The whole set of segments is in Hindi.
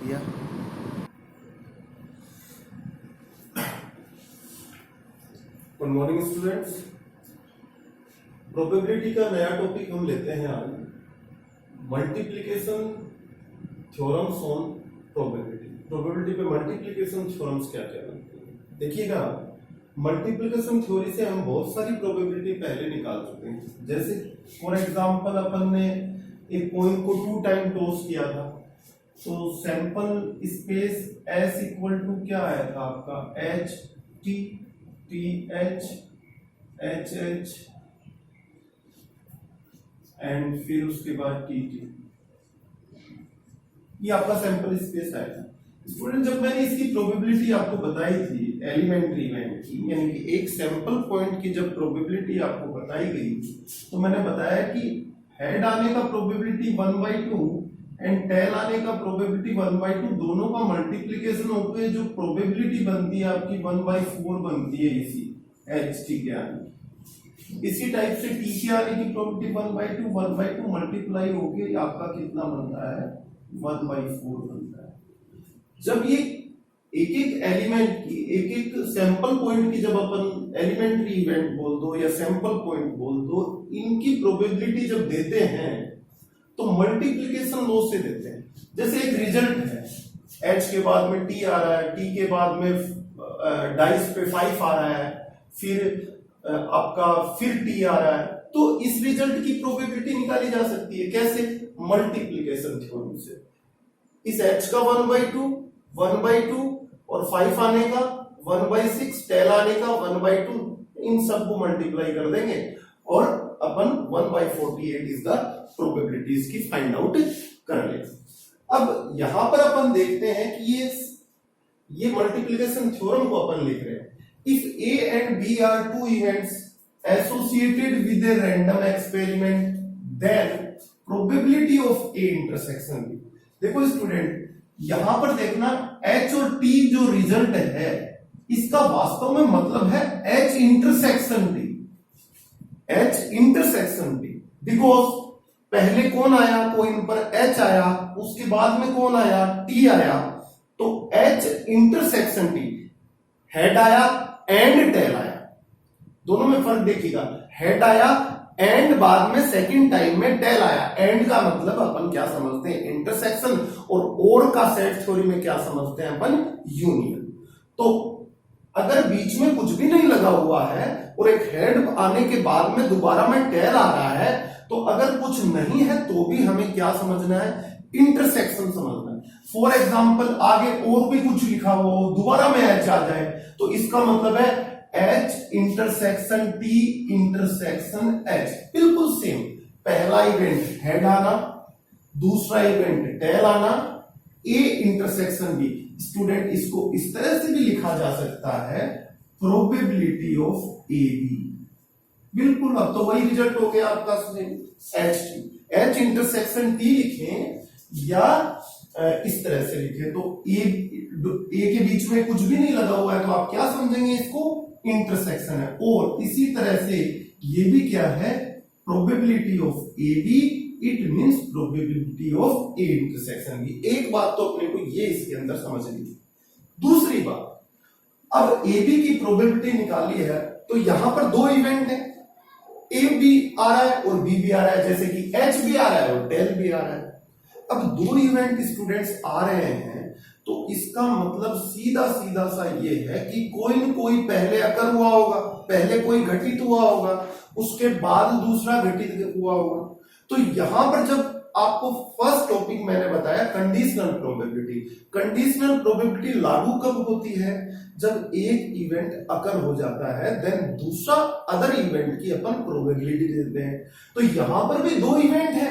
दिया। Good morning students. प्रोबेबिलिटी का नया टॉपिक हम लेते हैं आज, multiplication theorems on probability. Probability पे मल्टीप्लिकेशन थ्योरम्स क्या क्या बनते हैं देखिएगा। मल्टीप्लिकेशन थ्योरी से हम बहुत सारी प्रोबेबिलिटी पहले निकाल चुके हैं। जैसे फॉर एग्जांपल अपन ने एक कॉइन को 2 टाइम टॉस किया था, तो sample space S equal to क्या आया था आपका, H T T H H H and फिर उसके बाद टी टी, ये आपका सैंपल स्पेस आया था। स्टूडेंट, जब मैंने इसकी प्रोबेबिलिटी आपको बताई थी एलिमेंट्री इवेंट की, यानी कि एक सैंपल पॉइंट की जब प्रोबेबिलिटी आपको बताई गई तो मैंने बताया कि हेड आने का प्रोबेबिलिटी 1/2 एंड टेल आने का प्रोबेबिलिटी 1/2, दोनों का मल्टीप्लिकेशन होकर जो प्रोबेबिलिटी बनती है आपकी 1/4 बनती है इसी एच टी के आने। इसी टाइप से टी के आने की प्रोबेबिलिटी 1/2 मल्टीप्लाई होके आपका कितना बनता है, 1/4 बनता है। जब ये एक एक एलिमेंट की, एक एक सैंपल पॉइंट की जब अपन एलिमेंट्री इवेंट बोल दो या सैंपल पॉइंट बोल दो, इनकी प्रोबेबिलिटी जब देते हैं तो मल्टीप्लिकेशन लॉ से देते हैं। जैसे एक रिजल्ट है, एच के बाद में टी आ रहा है, टी के बाद में डाइस पे 5 आ रहा है, फिर आपका फिर टी आ रहा है, तो इस रिजल्ट की प्रोबेबिलिटी निकाली जा सकती है। कैसे? मल्टीप्लिकेशन थ्योरम से। इस एच का 1/2 और 5 आने का 1/6, टेल आने का 1/2, इन सबको मल्टीप्लाई कर देंगे और अपन 1/48 इज द प्रोबेबिलिटीज की फाइंड आउट कर लेंगे। अब यहां पर अपन देखते हैं कि ये मल्टीप्लिकेशन थ्योरम को अपन लिख रहे हैं। If A and B are 2 events associated with a random experiment, then probability of A intersection B. देखो स्टूडेंट, यहां पर देखना एच और टी जो रिजल्ट है इसका वास्तव में मतलब है H intersection T, H intersection T. Because पहले कौन आया, कॉइन पर एच आया, उसके बाद में कौन आया, टी आया, तो एच इंटरसेक्शन टी। हेड आया एंड टेल आया, दोनों में फर्क देखिएगा। हेड आया एंड बाद में सेकंड टाइम में टेल आया। एंड का मतलब अपन क्या समझते हैं, इंटरसेक्शन, और का सेट थ्योरी में क्या समझते हैं अपन, यूनियन। तो अगर बीच में कुछ भी नहीं लगा हुआ है और एक हेड आने के बाद में दोबारा में टेल आ रहा है, तो अगर कुछ नहीं है तो भी हमें क्या समझना है, इंटरसेक्शन समझना है। फॉर एग्जाम्पल आगे और भी कुछ लिखा हुआ हो, दोबारा में एच आ जाए, तो इसका मतलब है H intersection T intersection H. बिल्कुल सेम, पहला इवेंट हेड आना, दूसरा इवेंट टेल आना, ए इंटरसेक्शन बी। स्टूडेंट, इसको इस तरह से भी लिखा जा सकता है, प्रोबेबिलिटी ऑफ ए बी। बिल्कुल, अब तो वही रिजल्ट हो गया आपका H T. H intersection T लिखें या इस तरह से लिखें तो ए के बीच में कुछ भी नहीं लगा हुआ है, तो आप क्या समझेंगे, इसको इंटरसेक्शन है। और इसी तरह से ये भी क्या है, probability of A B, it means probability of A intersection B. एक बात तो अपने को ये इसके अंदर समझनी है। दूसरी बात, अब ए बी की प्रोबेबिलिटी निकाली है तो यहां पर 2 इवेंट है, ए भी आ रहा है और बी भी आ रहा है, जैसे कि एच भी आ रहा है और टेल भी आ रहा है। अब 2 इवेंट स्टूडेंट्स आ रहे हैं, तो इसका मतलब सीधा सीधा सा ये है कि कोई न कोई पहले अकर हुआ होगा, पहले कोई घटित हुआ होगा, उसके बाद दूसरा घटित हुआ होगा। तो यहां पर जब आपको फर्स्ट टॉपिक मैंने बताया कंडीशनल प्रोबेबिलिटी, कंडीशनल प्रोबेबिलिटी लागू कब होती है, जब एक इवेंट अकर हो जाता है, देन दूसरा अदर इवेंट की अपन प्रोबेबिलिटी देते हैं। तो यहां पर भी 2 इवेंट है,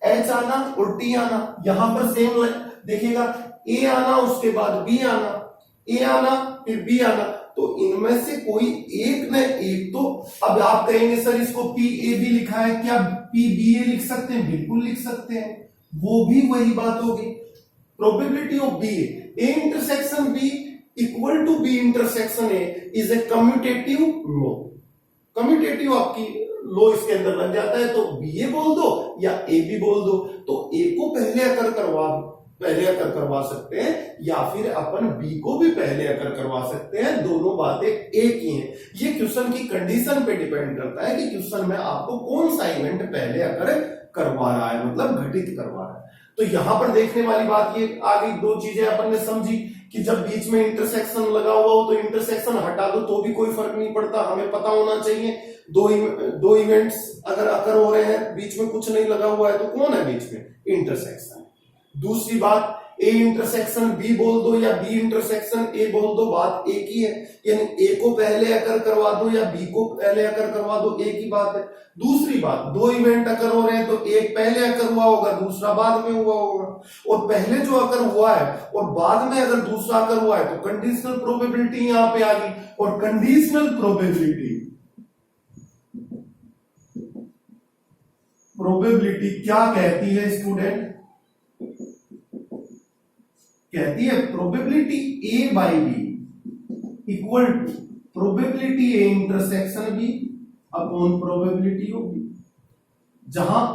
एच आना और टी आना। यहां पर सेम देखिएगा, ए आना उसके बाद बी आना, ए आना फिर बी आना, तो इनमें से कोई एक न एक तो। अब आप कहेंगे सर इसको पी ए बी लिखा है, क्या पी बी ए लिख सकते हैं? बिल्कुल लिख सकते हैं, वो भी वही बात होगी। Probability of B A intersection B equal to B intersection A is a commutative law. Commutative आपकी लॉ इसके अंदर लग जाता है, तो बी ए बोल दो या ए बी बोल दो। तो ए को पहले अकर करवा दो, पहले अकर करवा सकते हैं या फिर अपन बी को भी पहले अकर करवा सकते हैं, दोनों बातें एक ही हैं। ये क्वेश्चन की कंडीशन पे डिपेंड करता है कि क्वेश्चन में आपको कौन सा इवेंट पहले अकर करवा रहा है, मतलब घटित करवा रहा है। तो यहां पर देखने वाली बात ये आ गई, दो चीजें अपन ने समझी कि जब बीच में इंटरसेक्शन लगा हुआ हो तो इंटरसेक्शन हटा दो तो भी कोई फर्क नहीं पड़ता, हमें पता होना चाहिए दो इवेंट्स अगर अकर हो रहे हैं, बीच में कुछ नहीं लगा हुआ है तो कौन है बीच में, इंटरसेक्शन। दूसरी बात, ए इंटरसेक्शन बी बोल दो या बी इंटरसेक्शन ए बोल दो, बात एक ही है, यानी ए को पहले अकर करवा दो या बी को पहले अकर करवा दो, एक ही बात है। दूसरी बात, दो इवेंट अकर हो रहे हैं तो एक पहले अकर हुआ होगा, दूसरा बाद में हुआ होगा, और पहले जो अकर हुआ है और बाद में अगर दूसरा अकर हुआ है तो कंडीशनल प्रोबेबिलिटी यहां पे आ गई। और कंडीशनल प्रोबेबिलिटी क्या कहती है स्टूडेंट, कहती है probability A by B equal to probability A intersection B upon probability of B, जहां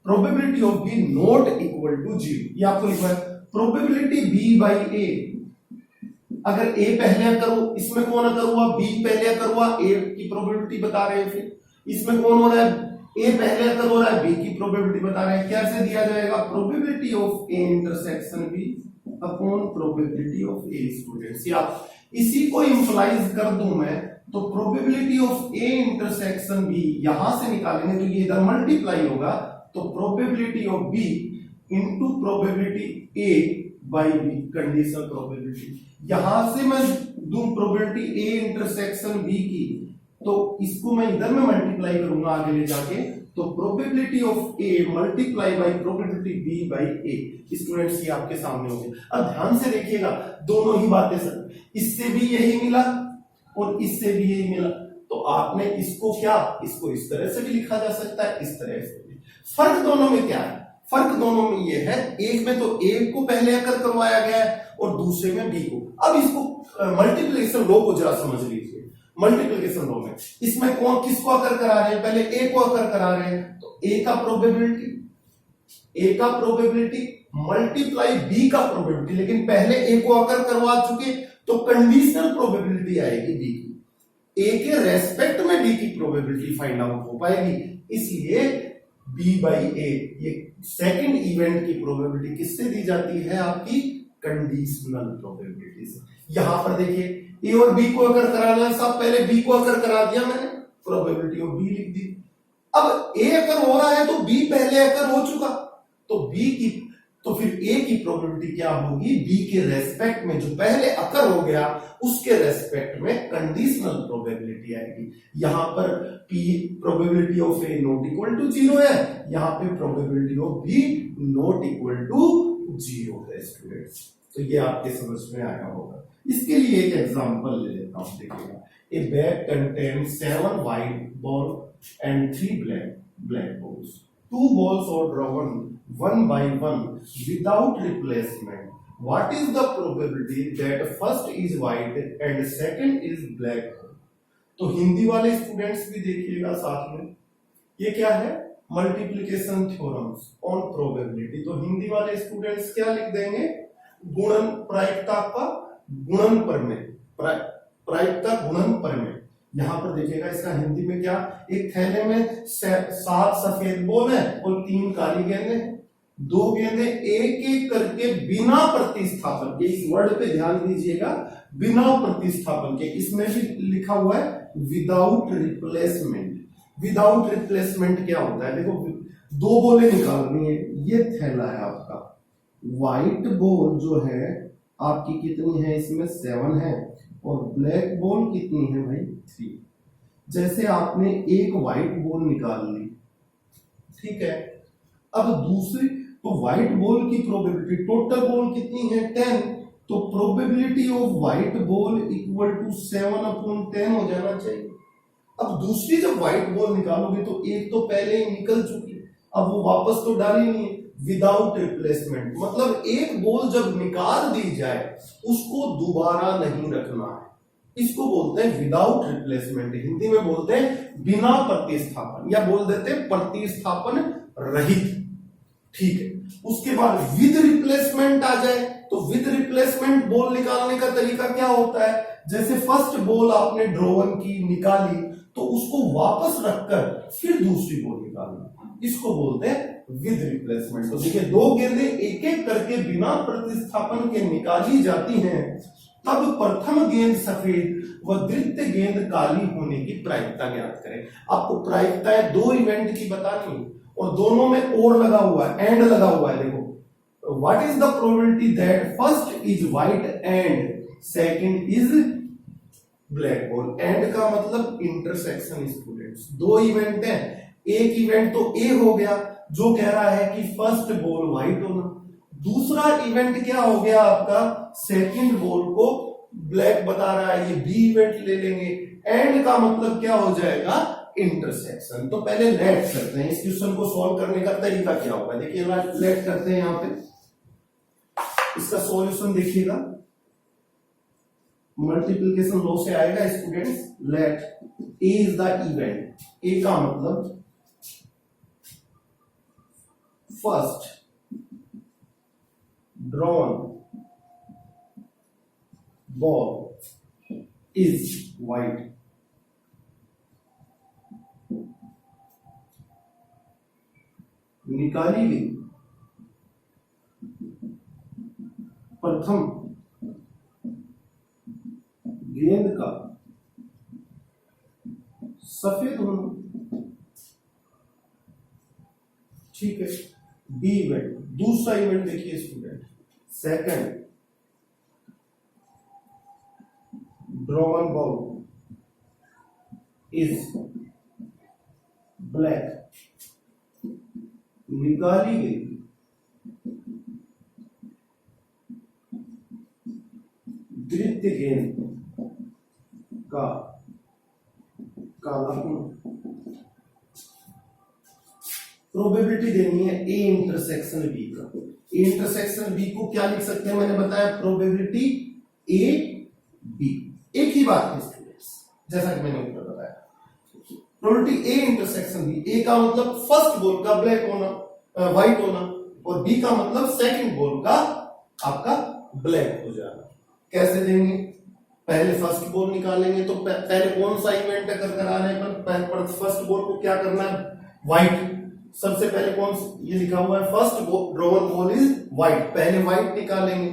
probability of B not equal to 0। ये आपको लिखा है प्रोबेबिलिटी बी बाई ए, अगर ए पहले करो, इसमें कौन अकर हुआ, बी पहले अकर हुआ, ए की प्रोबेबिलिटी बता रहे हैं, फिर इसमें कौन हो रहा है, ए पहले अकर हो रहा है, बी की प्रोबेबिलिटी बता रहे हैं। कैसे दिया जाएगा, probability of A intersection B upon probability of A students. या इसी को इंप्लाइज कर दूं मैं तो probability of A intersection B यहां से निकालेंगे तो ये इधर मल्टीप्लाई होगा, तो probability of B into probability A by B conditional probability. यहां से मैं दूं प्रोबेबिलिटी ए इंटरसेक्शन बी की, तो इसको मैं इधर में मल्टीप्लाई करूंगा आगे ले जाके, तो probability of A multiply by probability B by A. Students ये आपके सामने होंगे। अब ध्यान से देखिएगा, दोनों ही बातें सर, इससे भी यही मिला और इससे भी यही मिला, तो आपने इसको क्या, इसको इस तरह से भी लिखा जा सकता है, इस तरह से भी। फर्क दोनों में क्या है, फर्क दोनों में ये है, एक में तो ए को पहले अकर करवाया गया है और दूसरे में बी को। अब इसको मल्टीप्लिकेशन लॉ को जरा समझ लीजिए। मल्टीप्लिकेशन लॉ में इसमें कौन किसको अकर करा रहे हैं, पहले ए को अकर करा रहे हैं, तो ए का प्रोबेबिलिटी मल्टीप्लाई बी का प्रोबेबिलिटी, लेकिन पहले ए को अकर करवा चुके तो कंडीशनल प्रोबेबिलिटी आएगी बी की, ए के रेस्पेक्ट में बी की प्रोबेबिलिटी फाइंड आउट हो पाएगी, इसलिए बी बाई ए ये सेकंड इवेंट की प्रोबेबिलिटी किससे दी जाती है, आपकी कंडीशनल प्रोबेबिलिटी से। यहां पर देखिए ए और बी को अगर कराना है, सब पहले बी को अगर करा दिया मैंने, प्रोबेबिलिटी ऑफ बी लिख दी। अब ए अगर हो रहा है तो बी पहले अगर हो चुका, तो बी की, तो फिर ए की प्रोबेबिलिटी क्या होगी, बी के रेस्पेक्ट में जो पहले अकर हो गया उसके रेस्पेक्ट में कंडीशनल प्रोबेबिलिटी आएगी। यहां पर P probability of A not equal to 0 है, यहां पे probability of B not equal to 0 है स्टूडेंट्स। तो ये आपके समझ में आया होगा। इसके लिए एक एग्जांपल ले लेता हूं, देखिएगा। ए bag contains 7 white ball and 3 black balls. 2 balls are drawn one by one without replacement. What is the probability that first is white and second is black? तो हिंदी वाले स्टूडेंट्स भी देखिएगा साथ में, ये क्या है, मल्टीप्लिकेशन थ्योरम्स ऑन प्रोबेबिलिटी। तो हिंदी वाले स्टूडेंट्स क्या लिख देंगे, गुणन प्रायिकता का गुणन प्रमेय, प्रायिकता गुणन प्रमेय। यहां पर देखिएगा इसका हिंदी में क्या, एक थैले में 7 सफेद बॉल है और 3 काली गेंदे, 2 गेंदे एक एक करके बिना प्रतिस्थापन के, इस वर्ड पे ध्यान दीजिएगा, बिना प्रतिस्थापन के, इसमें भी लिखा हुआ है विदाउट रिप्लेसमेंट। विदाउट रिप्लेसमेंट क्या होता है, देखो 2 बॉलें निकालनी है, ये थैला है आपका, व्हाइट बॉल जो है आपकी कितनी है, इसमें 7 है, और ब्लैक बॉल कितनी है भाई, 3। जैसे आपने एक व्हाइट बॉल निकाल ली, ठीक है, अब दूसरी, तो व्हाइट बॉल की प्रोबेबिलिटी, टोटल बॉल कितनी है 10, तो probability of white ball equal to 7/10 हो जाना चाहिए। अब दूसरी जब व्हाइट बॉल निकालोगे तो एक तो पहले ही निकल चुकी है, अब वो वापस तो डाली नहीं है, विदाउट रिप्लेसमेंट, मतलब एक बॉल जब निकाल दी जाए उसको दोबारा नहीं रखना है, इसको बोलते हैं विदाउट रिप्लेसमेंट। हिंदी में बोलते हैं बिना प्रतिस्थापन, या बोल देते हैं प्रतिस्थापन रहित, ठीक है। उसके बाद विद रिप्लेसमेंट आ जाए तो विद रिप्लेसमेंट बॉल निकालने का तरीका क्या होता है, जैसे फर्स्ट बॉल आपने ड्रॉवन की निकाली तो उसको वापस रखकर फिर दूसरी बॉल निकालना, इसको बोलते हैं विद रिप्लेसमेंट। तो देखिए दो गेंदें एक एक करके बिना प्रतिस्थापन के निकाली जाती हैं, तब प्रथम गेंद सफेद व द्वितीय गेंद काली होने की प्रायिकता ज्ञात करें। आपको प्रायिकताएं दो इवेंट की बतानी और दोनों में और लगा हुआ है, एंड लगा हुआ है। देखो what is the probability that first is white and second is black ball. And का मतलब इंटरसेक्शन स्टूडेंट्स, दो इवेंट है, एक इवेंट तो ए हो गया जो कह रहा है कि फर्स्ट बॉल व्हाइट होना, दूसरा इवेंट क्या हो गया आपका सेकंड बॉल को ब्लैक बता रहा है, ये बी इवेंट ले लेंगे। एंड का मतलब क्या हो जाएगा, इंटरसेक्शन। तो पहले लेट करते हैं, इस क्वेश्चन को सॉल्व करने का तरीका क्या होगा, देखिए लेट करते हैं। यहां पे इसका सॉल्यूशन देखिएगा, मल्टीप्लिकेशन लॉ से आएगा students. Let A is the event, A का मतलब first drawn ball is white, निकाली गई प्रथम गेंद का सफेद होना, ठीक है। बी इवेंट, दूसरा इवेंट देखिए student, second drawn ball is black, निकाली गई द्वितीय गेंद का काला होना। प्रोबेबिलिटी देनी है ए इंटरसेक्शन बी का। ए इंटरसेक्शन बी को क्या लिख सकते हैं, मैंने बताया प्रोबेबिलिटी ए बी, एक ही बात है स्टूडेंट्स, जैसा कि मैंने ऊपर बताया। प्रोबेबिलिटी ए इंटरसेक्शन बी, ए का मतलब फर्स्ट बॉल का ब्लैक होना, व्हाइट होना, और बी का मतलब सेकंड बॉल का आपका ब्लैक हो जाना। कैसे देंगे, पहले फर्स्ट बॉल निकालेंगे तो पहले कौन सा इवेंट अगर करा रहे हैं, फर्स्ट बॉल को क्या करना है, व्हाइट। सबसे पहले कौन, ये लिखा हुआ है first drawn ball is white, पहले व्हाइट निकालेंगे।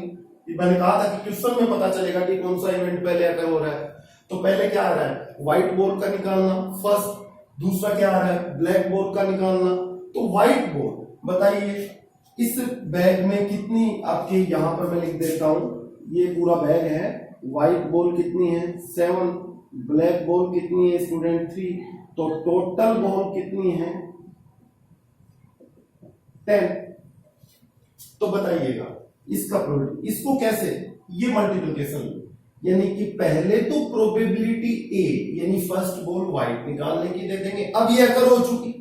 ये मैंने कहा था कि क्वेश्चन में पता चलेगा कि कौन सा इवेंट पहले अगर हो रहा है। तो पहले क्या आ रहा है, व्हाइट बॉल का निकालना फर्स्ट, दूसरा क्या आ रहा है, ब्लैक बॉल का निकालना। तो व्हाइट बॉल बताइए इस बैग में कितनी आपके, यहां पर मैं लिख देता हूं, ये पूरा बैग है, व्हाइट बॉल कितनी है 7, ब्लैक बॉल कितनी है स्टूडेंट 3, तो टोटल बॉल कितनी है 10। तो बताइएगा इसका प्रोबेबिलिटी, इसको कैसे, ये मल्टीप्लिकेशन यानी कि पहले तो प्रोबेबिलिटी ए यानी फर्स्ट बॉल व्हाइट निकालने की दे देंगे, अब ये अकर हो चुकी।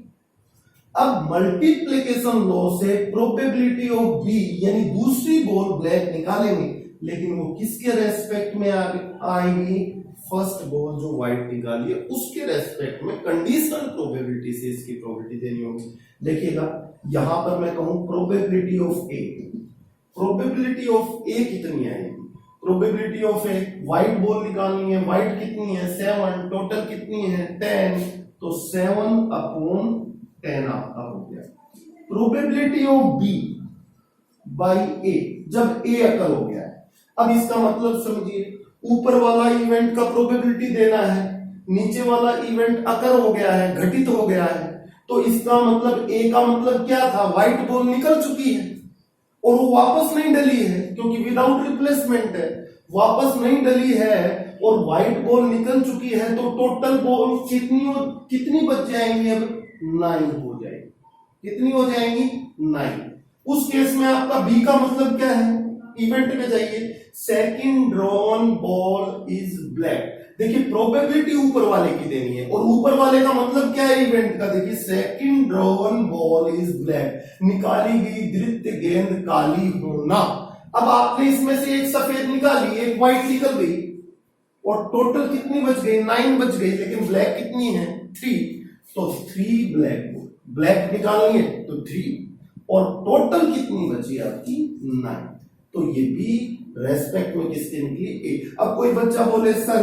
अब मल्टीप्लिकेशन लॉ से प्रोबेबिलिटी ऑफ बी यानी दूसरी बॉल ब्लैक निकालेंगे, लेकिन वो किसके रेस्पेक्ट में आएंगी, फर्स्ट बॉल जो व्हाइट निकाली है उसके रेस्पेक्ट में, कंडीशनल प्रोबेबिलिटी से इसकी प्रोबेबिलिटी देनी होगी। देखिएगा यहां पर मैं कहूं probability of A, probability of A कितनी आएगी, probability of A, white ball निकालनी है, व्हाइट कितनी है 7, टोटल कितनी है 10, तो 7/10 आपका हो गया। प्रोबेबिलिटी ऑफ बी बाई ए, जब ए अकर हो गया है, अब इसका मतलब समझिए, ऊपर वाला इवेंट का प्रोबेबिलिटी देना है, नीचे वाला इवेंट अकर हो गया है, घटित हो गया है, तो इसका मतलब ए का मतलब क्या था, व्हाइट बॉल निकल चुकी है और वो वापस नहीं डली है, क्योंकि विदाउट रिप्लेसमेंट है, वापस नहीं डली है और व्हाइट बॉल निकल चुकी है, तो टोटल बॉल कितनी बच जाएंगी, अब 9 हो जाएगी। कितनी हो जाएंगी 9। उस केस में आपका बी का मतलब क्या है, इवेंट में जाइए, second drawn ball is black. देखिए प्रोबेबिलिटी ऊपर वाले की देनी है और ऊपर वाले का मतलब क्या है इवेंट का, देखिए second drawn ball is black, निकाली गई द्वितीय गेंद काली होना। अब आपने इसमें से एक सफेद निकाली, एक व्हाइट निकल गई और टोटल कितनी बच गई 9 बच गई, लेकिन ब्लैक कितनी है 3, तो 3 ब्लैक, ब्लैक निकालनी है तो 3, और टोटल कितनी बची आपकी 9। तो ये भी रेस्पेक्ट में किसके निकली ए। अब कोई बच्चा बोले सर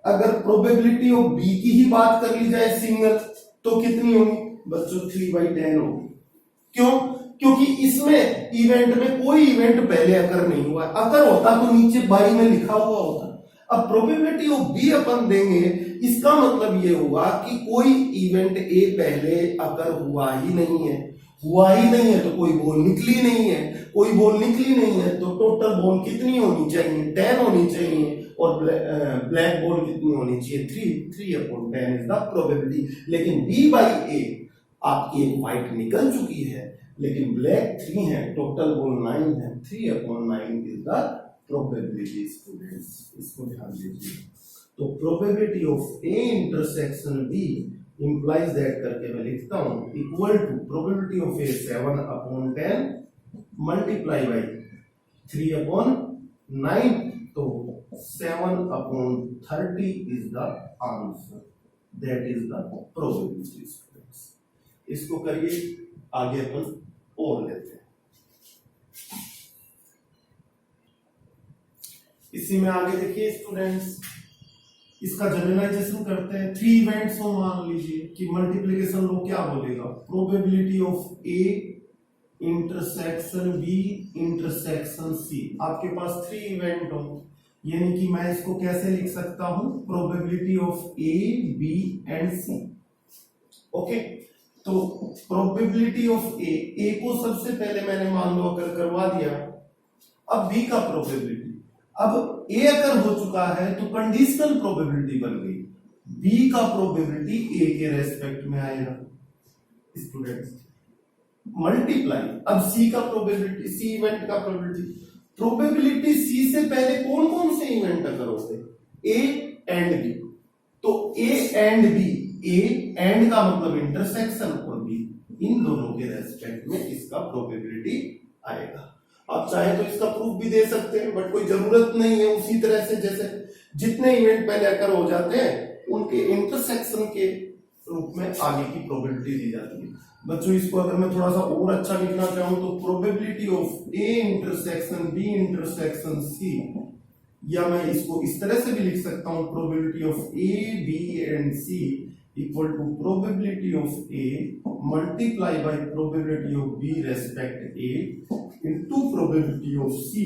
अगर प्रोबेबिलिटी ऑफ बी की ही बात कर ली जाए सिंगल तो कितनी होगी बच्चों 3/10 होगी। क्यों? क्योंकि इसमें इवेंट में कोई इवेंट पहले अकर नहीं हुआ, अकर होता तो नीचे बाई में लिखा हुआ होता। अब प्रोबेबिलिटी ऑफ बी अपन देंगे, इसका मतलब ये हुआ कि कोई इवेंट ए पहले अकर हुआ ही नहीं है, हुआ ही नहीं है तो कोई बॉल निकली नहीं है, कोई बॉल निकली नहीं है तो टोटल बॉल कितनी होनी चाहिए 10 होनी चाहिए, और ब्लैक बॉल कितनी होनी चाहिए 3/10 इज द प्रोबेबिलिटी। लेकिन बी बाई ए आपकी एक व्हाइट निकल चुकी है लेकिन ब्लैक 3 है, टोटल बॉल 9 है, 3/9 इज द प्रोबेबिलिटी स्टूडेंट्स। इसको ध्यान दीजिए। तो probability of A intersection B implies that करके मैं लिखता हूं equal to probability of A 7/10 multiply by 3/9, तो 7/30 is the answer, that is the probability students. इसको करिए, आगे अपन और लेते हैं। इसी में आगे देखिए स्टूडेंट्स, इसका जनरलाइजेशन करते हैं। 3 इवेंट्स हो, मान लीजिए कि मल्टीप्लिकेशन लो क्या बोलेगा, probability of A intersection B intersection C. आपके पास 3 इवेंट हो, यानी कि मैं इसको कैसे लिख सकता हूं, probability of A B and C. Okay, तो प्रोबेबिलिटी ऑफ ए को सबसे पहले मैंने मान लो अगर करवा दिया। अब बी का प्रोबेबिलिटी, अब ए अगर हो चुका है तो कंडीशनल प्रोबेबिलिटी बन गई, बी का प्रोबेबिलिटी ए के रेस्पेक्ट में आएगा स्टूडेंट्स, मल्टीप्लाई। अब सी का प्रोबेबिलिटी, सी इवेंट का प्रोबेबिलिटी सी से पहले कौन कौन से इवेंट अगर होते, ए एंड बी। तो A and B, A and का मतलब इंटरसेक्शन और बी, इन दोनों के रेस्पेक्ट में इसका प्रोबेबिलिटी आएगा। आप चाहे तो इसका प्रूफ भी दे सकते हैं बट कोई जरूरत नहीं है। उसी तरह से जैसे जितने इवेंट पहले अकर हो जाते हैं उनके इंटरसेक्शन के रूप में आगे की प्रोबेबिलिटी दी जाती है। बच्चों इसको अगर मैं थोड़ा सा और अच्छा लिखना चाहूं तो probability of A intersection B intersection C, या मैं इसको इस तरह से भी लिख सकता हूं probability of A B and C equal to probability of A multiply by probability of B respect A into probability of C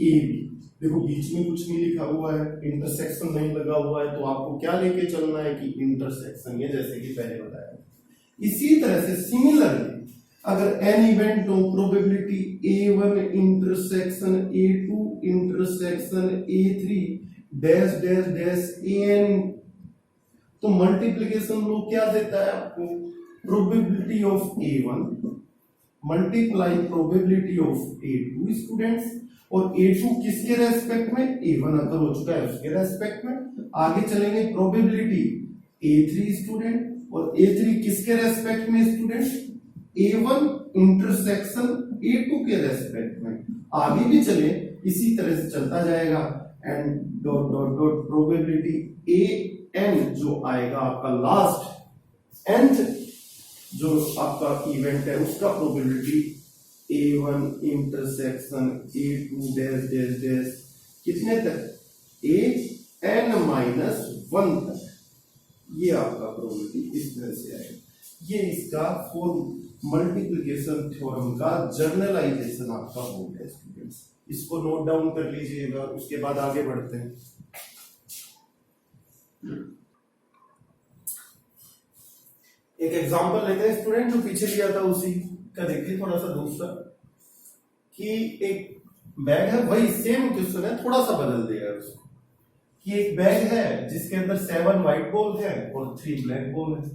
A B. देखो बीच में कुछ नहीं लिखा हुआ है, इंटरसेक्शन नहीं लगा हुआ है, तो आपको क्या लेके चलना है कि इंटरसेक्शन, ये जैसे कि पहले बताया। इसी तरह से सिमिलरली अगर एन इवेंट हो, probability A1 intersection A2 intersection A3 dash dash dash AN, तो मल्टीप्लिकेशन लो क्या देता है आपको, probability of A1 multiply probability of A2 students, और A2 किसके रेस्पेक्ट में, A1 अगर हो चुका है उसके रेस्पेक्ट में। आगे चलेंगे प्रोबेबिलिटी A3 स्टूडेंट, और A3 किसके रेस्पेक्ट में स्टूडेंट, A1 इंटरसेक्शन A2 के रेस्पेक्ट में। आगे भी चले इसी तरह से चलता जाएगा, and dot dot dot probability AN जो आएगा आपका लास्ट nth जो आपका इवेंट है उसका probability A1 intersection A2 dash dash dash कितने तक, AN-1 तक, ये आपका प्रोबेबिलिटी इस तरह से आएगा। ये इसका मल्टीप्लिकेशन थ्योरम का जर्नलाइजेशन आपका हो गया स्टूडेंट्स। इसको नोट डाउन कर लीजिएगा, उसके बाद आगे बढ़ते हैं। एक एग्जांपल लेते हैं स्टूडेंट, जो पीछे लिया था उसी का देखिए थोड़ा सा दूसरा, कि एक बैग है, वही सेम क्वेश्चन है, थोड़ा सा बदल दिया है उसको, कि एक बैग है जिसके अंदर 7 व्हाइट बॉल है और 3 ब्लैक बॉल है।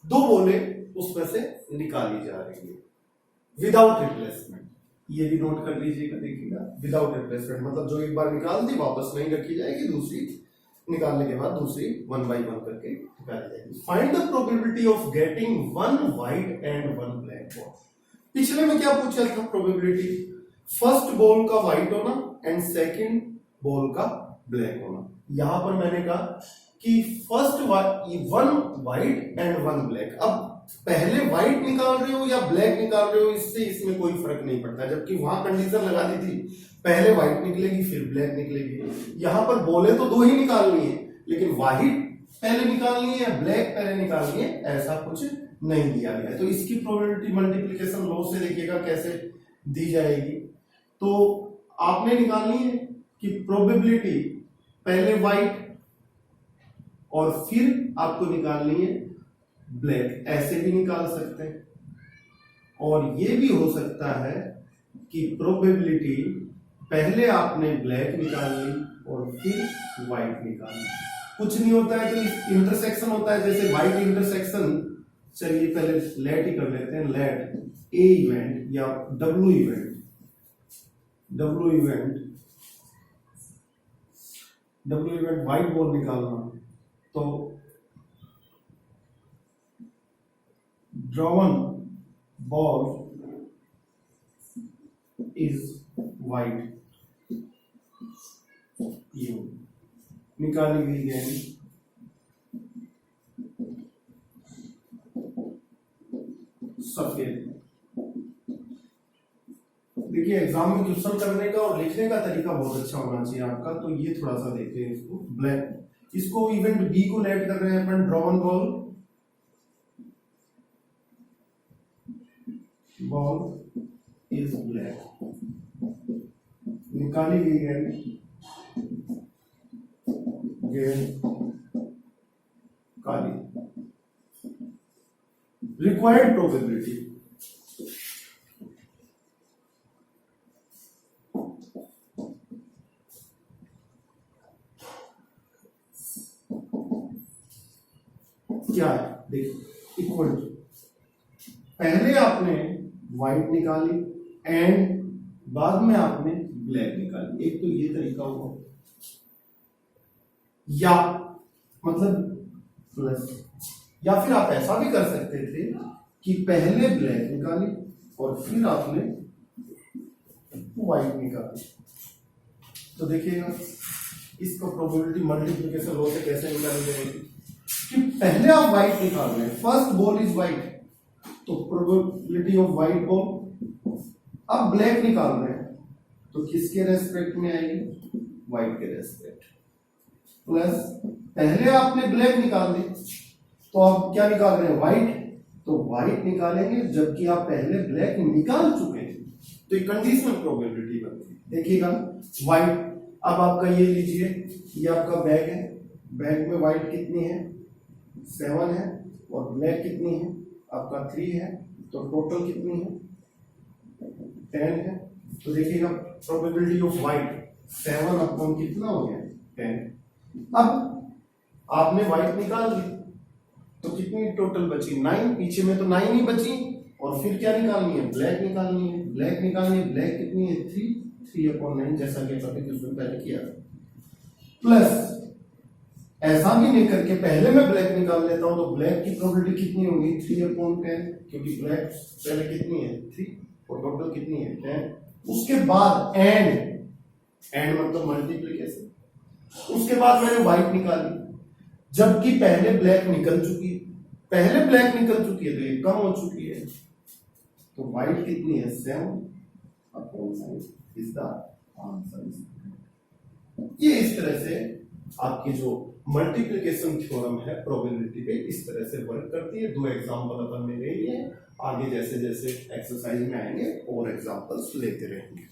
2 बॉले उसमें से निकाली जा रही है विदाउट रिप्लेसमेंट। ये भी नोट कर लीजिएगा, देखिएगा विदाउट रिप्लेसमेंट मतलब जो एक बार निकाल दी वापस नहीं रखी जाएगी, दूसरी निकालने के बाद दूसरी 1 by 1 करके निकाली जाएगी। Find the probability of getting 1 white and 1 black ball. पिछले में क्या पूछा था प्रोबेबिलिटी, फर्स्ट बॉल का व्हाइट होना एंड सेकंड बॉल का ब्लैक होना। यहां पर मैंने कहा कि फर्स्ट 1 व्हाइट एंड 1 ब्लैक। अब पहले व्हाइट निकाल रहे हो या ब्लैक निकाल रहे हो, इससे इसमें कोई फर्क नहीं पड़ता। जबकि वहां कंडीशन लगा दी थी पहले व्हाइट निकलेगी फिर ब्लैक निकलेगी। यहां पर बोले तो दो ही निकालनी है, लेकिन व्हाइट पहले निकालनी है ब्लैक पहले निकालनी है, ऐसा कुछ नहीं दिया गया। तो इसकी प्रोबेबिलिटी मल्टीप्लिकेशन लॉ से देखिएगा कैसे दी जाएगी। तो आपने निकालनी है कि प्रोबेबिलिटी पहले व्हाइट और फिर आपको निकालनी है ब्लैक, ऐसे भी निकाल सकते हैं। और ये भी हो सकता है कि प्रोबेबिलिटी पहले आपने ब्लैक निकालनी और फिर व्हाइट निकालनी। कुछ नहीं होता है तो इंटरसेक्शन होता है, जैसे व्हाइट इंटरसेक्शन, चलिए पहले लेट ही कर लेते हैं, लेट ए इवेंट या डब्ल्यू इवेंट, व्हाइट बॉल निकालना। तो drawn ball is white, you निकाली गई गेंद सफेद। देखिए एग्जाम में क्वेश्चन करने का और लिखने का तरीका बहुत अच्छा होना चाहिए आपका, तो ये थोड़ा सा देखते हैं इसको। ब्लैक, इसको इवेंट बी को लेट कर रहे हैं अपन, ड्रॉन बॉल इज ब्लैक, निकाली गई गेंद काली। रिक्वायर्ड प्रोबेबिलिटी, क्या है देखिए, इक्वल टू पहले आपने व्हाइट निकाली एंड बाद में आपने ब्लैक निकाली। एक तो ये तरीका हुआ, या मतलब प्लस, या फिर आप ऐसा भी कर सकते थे कि पहले ब्लैक निकाली और फिर आपने व्हाइट निकाली। तो देखिएगा इसका प्रोबेबिलिटी मल्टीप्लिकेशन लॉ से कैसे निकाली जाएगी कि पहले आप व्हाइट निकाल रहे हैं, फर्स्ट बॉल इज व्हाइट, तो प्रोबेबिलिटी ऑफ व्हाइट बॉल। अब ब्लैक निकाल रहे हैं तो किसके रेस्पेक्ट में आएगी, व्हाइट के रेस्पेक्ट, प्लस पहले आपने ब्लैक निकाल दी तो आप क्या निकाल रहे हैं, व्हाइट, तो व्हाइट निकालेंगे जबकि आप पहले ब्लैक निकाल चुके हैं। तो ये कंडीशनल प्रोबेबिलिटी बनती है। देखिएगा व्हाइट, अब आपका ये लीजिए, ये आपका बैग है, बैग में व्हाइट कितनी है 7 है और ब्लैक कितनी है आपका 3 है, तो टोटल कितनी है 10 है। तो देखिएगा प्रोबेबिलिटी ऑफ व्हाइट 7 अपॉन कितना हो गया 10। अब आपने व्हाइट निकाल ली तो कितनी टोटल बची 9, पीछे में तो 9 ही बची, और फिर क्या निकालनी है, ब्लैक निकालनी है। ब्लैक निकालनी है, ब्लैक कितनी है 3/9, जैसा कि अपन ने उसमें पहले किया। प्लस ऐसा भी नहीं करके पहले मैं ब्लैक निकाल लेता हूं, तो ब्लैक की प्रोबेबिलिटी कितनी होगी 3/10, क्योंकि ब्लैक पहले कितनी है 3 और टोटल कितनी है 10। उसके बाद एंड मतलब मल्टीप्लिकेशन, उसके बाद मैंने व्हाइट निकाली जबकि पहले ब्लैक निकल चुकी है, तो ये कम हो चुकी है, तो व्हाइट कितनी है 7/9 इज द आंसर। ये इस तरह से आपकी जो मल्टीप्लिकेशन थ्योरम है प्रोबेबिलिटी पे इस तरह से वर्क करती है। 2 एग्जांपल अपन ने ले लिए, आगे जैसे जैसे एक्सरसाइज में आएंगे और एग्जांपल्स लेते रहेंगे।